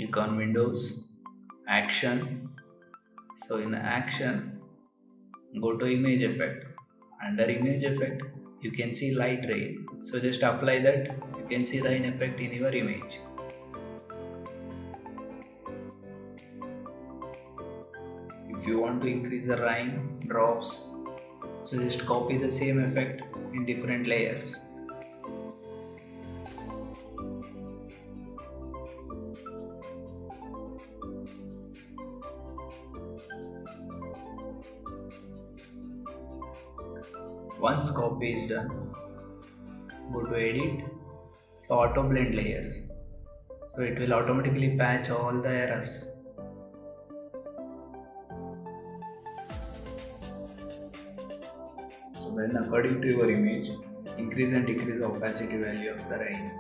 Click on Windows, Action. So in Action, go to Image Effect. Under Image Effect, you can see light rain. So just apply that. You can see rain effect in your image. If you want to increase the rain drops, so just copy the same effect in different layers. Once copy is done, go to edit, so auto blend layers. So it will automatically patch all the errors. So then according to your image, increase and decrease the opacity value of the rain.